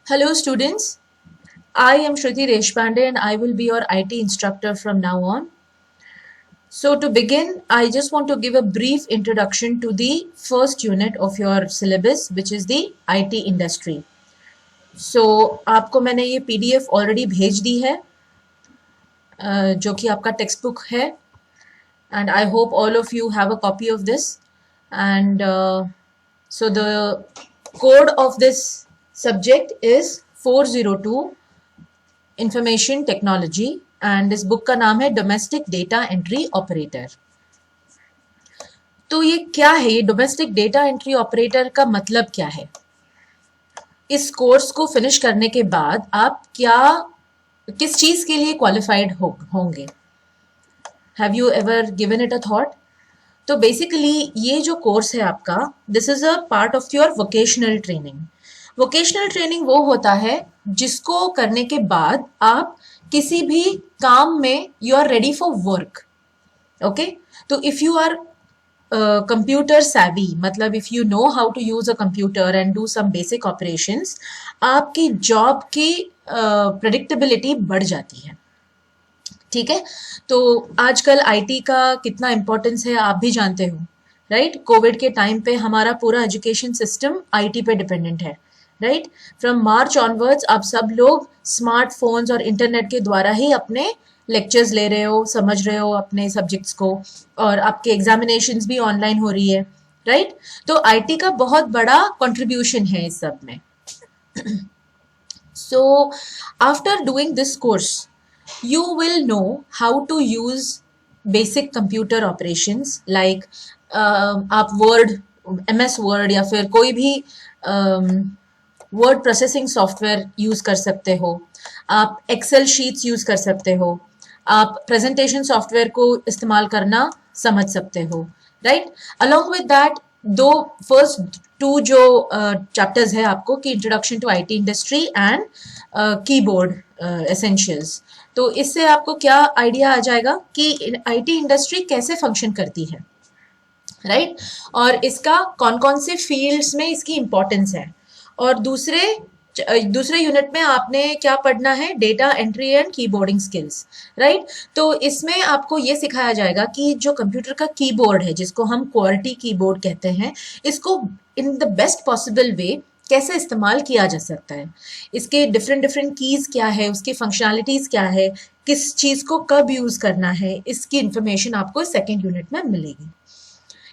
Hello students, I am Shruti Deshpande and I will be your IT instructor from now on. So to begin, I just want to give a brief introduction to the first unit of your syllabus, which is the IT industry. So आपको मैंने ये PDF already भेज दी है, जो कि आपका text book है, and I hope all of you have a copy of this. And so the code of this subject is 402 information technology and इस बुक का नाम है डोमेस्टिक डेटा एंट्री ऑपरेटर। तो ये क्या है, ये डोमेस्टिक डेटा एंट्री ऑपरेटर का मतलब क्या है? इस कोर्स को फिनिश करने के बाद आप किस चीज के लिए क्वालिफाइड होंगे? Have you ever given it a thought? तो बेसिकली ये जो कोर्स है आपका, this is a part of your vocational training. Vocational training वो होता है जिसको करने के बाद आप किसी भी काम में you are ready for work. Okay, तो if you are computer savvy, मतलब if you know how to use a computer and do some basic operations, आपकी जॉब की प्रेडिक्टेबिलिटी बढ़ जाती है। ठीक है, तो आजकल आईटी का कितना इम्पोर्टेंस है आप भी जानते हो, राइट? कोविड के टाइम पे हमारा पूरा एजुकेशन सिस्टम आईटी पे डिपेंडेंट है, राइट? फ्रॉम मार्च ऑनवर्ड्स आप सब लोग स्मार्टफोन्स और इंटरनेट के द्वारा ही अपने लेक्चर्स ले रहे हो, समझ रहे हो अपने सब्जेक्ट्स को, और आपके एग्जामिनेशंस भी ऑनलाइन हो रही है, राइट? तो आईटी का बहुत बड़ा कंट्रीब्यूशन है इस सब में। So after doing this course you will know how to use basic computer operations like आप वर्ड, MS वर्ड या फिर कोई भी वर्ड प्रोसेसिंग सॉफ्टवेयर यूज कर सकते हो, आप एक्सेल शीट्स यूज कर सकते हो, आप प्रेजेंटेशन सॉफ्टवेयर को इस्तेमाल करना समझ सकते हो, राइट? अलॉन्ग विद दैट दो फर्स्ट टू जो चैप्टर्स है आपको कि introduction to IT industry and keyboard essentials. तो इससे आपको क्या आइडिया आ जाएगा कि आईटी इंडस्ट्री कैसे फंक्शन करती है, राइट? और इसका कौन कौन से फील्ड्स में इसकी इंपॉर्टेंस है। और दूसरे यूनिट में आपने क्या पढ़ना है? Data entry and keyboarding skills, right? तो इसमें आपको ये सिखाया जाएगा कि जो कंप्यूटर का कीबोर्ड है, जिसको हम क्वालिटी कीबोर्ड कहते हैं, इसको in the best possible way कैसे इस्तेमाल किया जा सकता है, इसके डिफरेंट कीज क्या है, उसकी फंक्शनैलिटीज क्या है, किस चीज को कब यूज करना है, इसकी इंफॉर्मेशन आपको सेकेंड यूनिट में मिलेगी।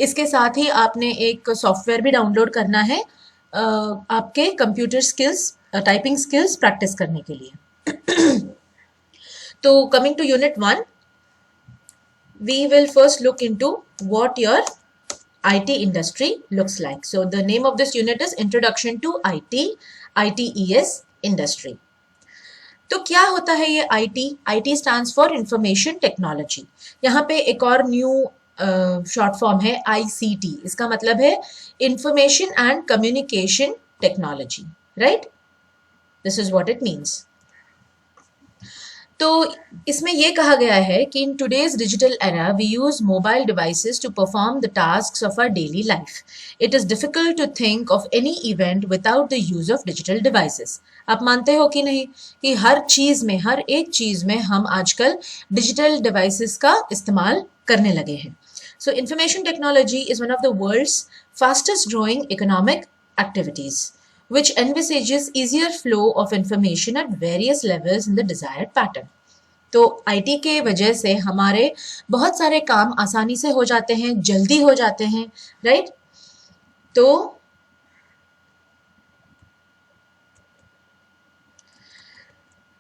इसके साथ ही आपने एक सॉफ्टवेयर भी डाउनलोड करना है आपके computer skills, typing skills practice करने के लिए। तो coming to unit 1, we will first look into what your IT industry looks like. So the name of this unit is Introduction to ITES Industry. तो क्या होता है ये IT stands for Information Technology. यहाँ पे एक और न्यू शॉर्ट फॉर्म है ICT। इसका मतलब है Information and Communication Technology, right? This is what it means. तो इसमें यह कहा गया है कि in today's digital era we use mobile devices to perform the tasks of our daily life. It is difficult to think of any event without the use of digital devices. आप मानते हो कि नहीं कि हर एक चीज में हम आजकल डिजिटल डिवाइसेस का इस्तेमाल करने लगे हैं। So information technology is one of the world's fastest growing economic activities which envisages easier flow of information at various levels in the desired pattern. तो आईटी के वजह से हमारे बहुत सारे काम आसानी से हो जाते हैं, जल्दी हो जाते हैं, राइट? तो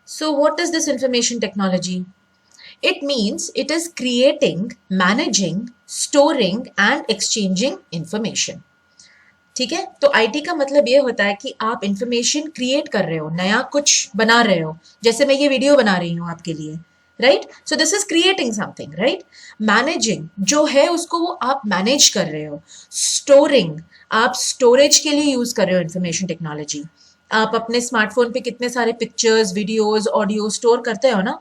so what is this information technology? It means it is creating, managing, storing and exchanging information. ठीक है, तो आईटी का मतलब ये होता है कि आप इंफॉर्मेशन क्रिएट कर रहे हो, नया कुछ बना रहे हो, जैसे मैं ये वीडियो बना रही हूँ आपके लिए, right? So this is creating something, right? Managing जो है उसको वो आप मैनेज कर रहे हो। स्टोरिंग, आप स्टोरेज के लिए यूज कर रहे हो इंफॉर्मेशन टेक्नोलॉजी। आप अपने स्मार्टफोन पे कितने सारे पिक्चर्स, वीडियोज, ऑडियो स्टोर करते हो ना,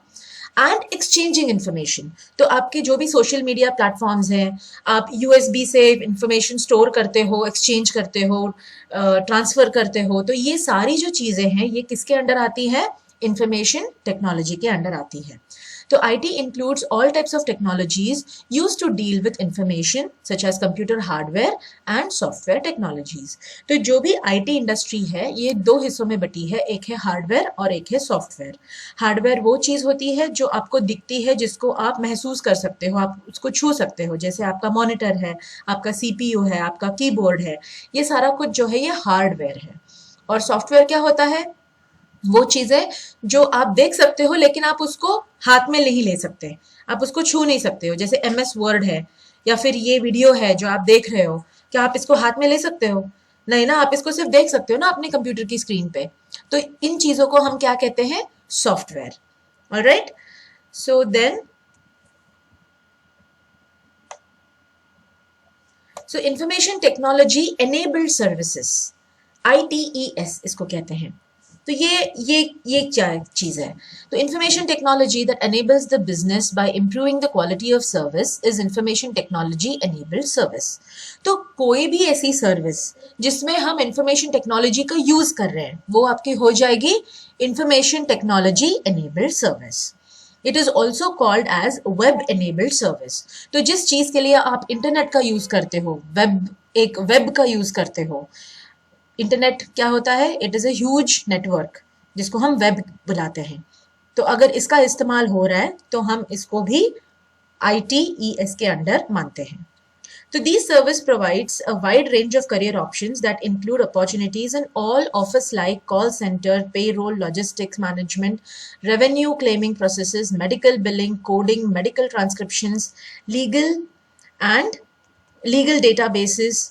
एंड एक्सचेंजिंग इन्फॉर्मेशन। तो आपके जो भी सोशल मीडिया प्लेटफॉर्म्स हैं, आप यूएसबी से इंफॉर्मेशन स्टोर करते हो, एक्सचेंज करते हो, ट्रांसफर करते हो, तो ये सारी जो चीजें हैं ये किसके अंडर आती हैं? इंफॉर्मेशन टेक्नोलॉजी के अंडर आती है। तो IT includes all types of technologies used to deal with information such as computer hardware and software technologies। तो जो भी IT इंडस्ट्री है ये दो हिस्सों में बटी है, एक है हार्डवेयर और एक है सॉफ्टवेयर। हार्डवेयर वो चीज होती है जो आपको दिखती है, जिसको आप महसूस कर सकते हो, आप उसको छू सकते हो, जैसे आपका मॉनिटर है, आपका CPU है, आपका कीबोर्ड है, ये सारा कुछ जो है ये हार्डवेयर है। और सॉफ्टवेयर क्या होता है? वो चीजें जो आप देख सकते हो लेकिन आप उसको हाथ में नहीं ले सकते, आप उसको छू नहीं सकते हो, जैसे MS वर्ड है या फिर ये वीडियो है जो आप देख रहे हो, क्या आप इसको हाथ में ले सकते हो? नहीं ना, आप इसको सिर्फ देख सकते हो ना अपने कंप्यूटर की स्क्रीन पे। तो इन चीजों को हम क्या कहते हैं? Software. Alright, so then so information technology enabled services, ITES इसको कहते हैं। तो ये क्या चीज है? तो information technology that enables the business by improving the quality of service is information technology enabled service. तो कोई भी ऐसी सर्विस जिसमें हम इंफॉर्मेशन टेक्नोलॉजी का यूज कर रहे हैं वो आपकी हो जाएगी information technology enabled service. It is also called as web enabled service. तो जिस चीज के लिए आप इंटरनेट का यूज करते हो, एक वेब का यूज करते हो, इंटरनेट क्या होता है? It is a huge network जिसको हम वेब बुलाते हैं। तो अगर इसका इस्तेमाल हो रहा है तो हम इसको भी ITES के अंडर मानते हैं। तो these service provides a wide range of career options that include opportunities in all office like call center, payroll, logistics management, revenue claiming processes, medical billing, coding, medical transcriptions, and legal databases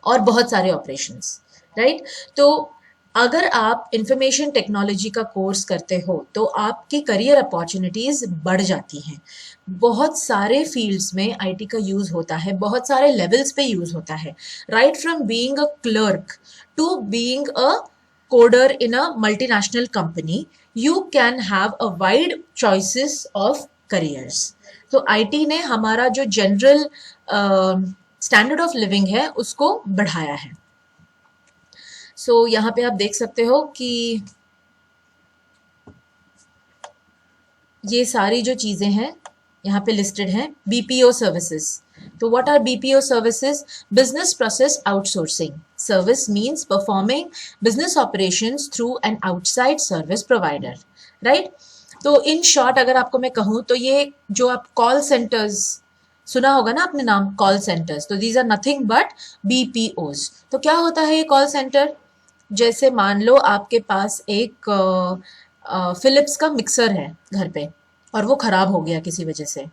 और बहुत सारे operations, right? तो अगर आप information technology का course करते हो तो आपकी करियर अपॉर्चुनिटीज बढ़ जाती हैं। बहुत सारे फील्ड्स में IT का यूज होता है, बहुत सारे लेवल्स पे यूज होता है, right from being a clerk to being a coder in a multinational company, you can have a wide choices of careers. तो IT ने हमारा जो जनरल स्टैंडर्ड ऑफ लिविंग है उसको बढ़ाया है। सो यहाँ पे आप देख सकते हो कि ये सारी जो चीजें हैं यहाँ पे लिस्टेड हैं। BPO services. तो what are BPO services? Business process outsourcing service means performing business operations through an outside service provider, right? तो इन शॉर्ट अगर आपको मैं कहूँ तो ये जो आप कॉल सेंटर्स सुना होगा ना आपने नाम, कॉल सेंटर्स, तो these are nothing but BPOs। तो क्या होता है ये कॉल सेंटर? जैसे मान लो आपके पास एक फिलिप्स का मिक्सर है घर पे और वो खराब हो गया किसी वजह से,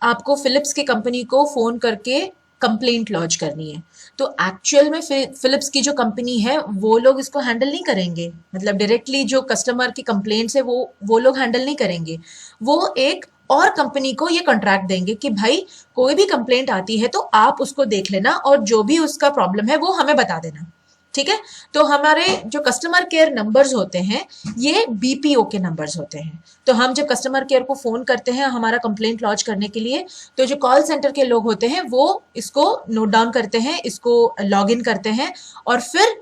आपको फिलिप्स की कंपनी को फोन करके कंप्लेंट लॉन्च करनी है। तो एक्चुअल में फिलिप्स की जो कंपनी है वो लोग इसको हैंडल नहीं करेंगे, मतलब डायरेक्टली जो कस्टमर की कंप्लेंट्स है वो लोग हैंडल नहीं करेंगे। वो एक और कंपनी को ये कॉन्ट्रैक्ट देंगे कि भाई कोई भी कंप्लेंट आती है तो आप उसको देख लेना और जो भी उसका प्रॉब्लम है वो हमें बता देना, ठीक है? तो हमारे जो कस्टमर केयर नंबर्स होते हैं ये BPO के नंबर्स होते हैं। तो हम जब कस्टमर केयर को फोन करते हैं हमारा कंप्लेंट लॉन्च करने के लिए, तो जो कॉल सेंटर के लोग होते हैं वो इसको नोट डाउन करते हैं, इसको लॉग इन करते हैं और फिर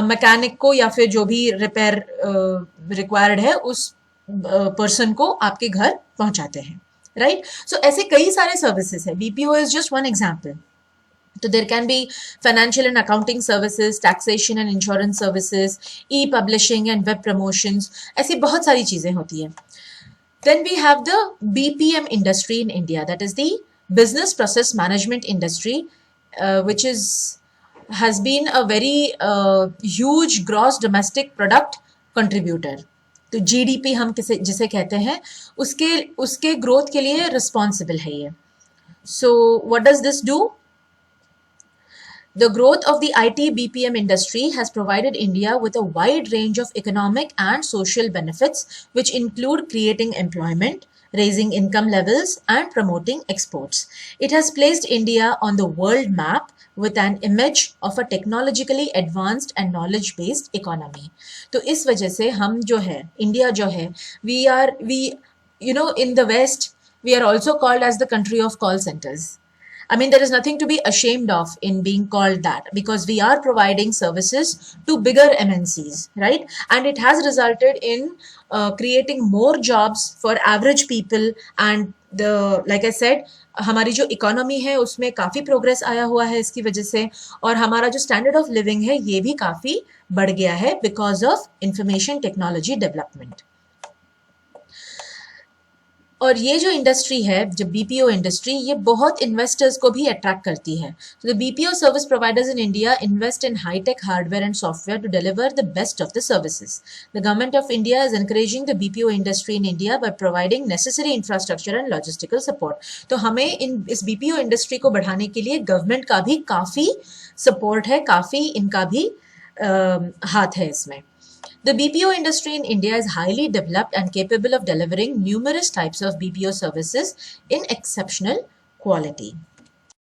मैकेनिक को या फिर जो भी रिपेयर रिक्वायर्ड है उस पर्सन को आपके घर पहुंचाते हैं, राइट? सो ऐसे कई सारे सर्विसेज है। BPO is just one example. तो there can be financial and accounting services, taxation and insurance services, e-publishing and web promotions, ऐसी बहुत सारी चीजें होती हैं। Then we have the BPM industry in India, that is the business process management industry, which has been a very huge gross domestic product contributor. तो GDP हम जिसे कहते हैं उसके ग्रोथ के लिए रिस्पॉन्सिबल है ये। So what does this do? The growth of the IT BPM industry has provided India with a wide range of economic and social benefits, which include creating employment, raising income levels, and promoting exports. It has placed India on the world map with an image of a technologically advanced and knowledge-based economy. तो इस वजह से हम जो है, India जो है, we in the West, we are also called as the country of call centers. I mean, there is nothing to be ashamed of in being called that, because we are providing services to bigger MNCs, right? And it has resulted in creating more jobs for average people. And like I said, हमारी जो economy है उसमें काफ़ी progress आया हुआ है इसकी वजह से, और हमारा जो स्टैंडर्ड ऑफ लिविंग है ये भी काफ़ी बढ़ गया है because of information technology development. और ये जो इंडस्ट्री है, जब बीपीओ इंडस्ट्री, ये बहुत इन्वेस्टर्स को भी अट्रैक्ट करती है। तो the BPO service providers in India invest in hi tech hardware and software to deliver the best of the services. The government of India is encouraging the BPO industry in India by providing necessary infrastructure and logistical support. तो हमें इस BPO industry को बढ़ाने के लिए government का भी काफ़ी सपोर्ट है, काफ़ी इनका भी हाथ है इसमें। The BPO industry in India is highly developed and capable of delivering numerous types of BPO services in exceptional quality.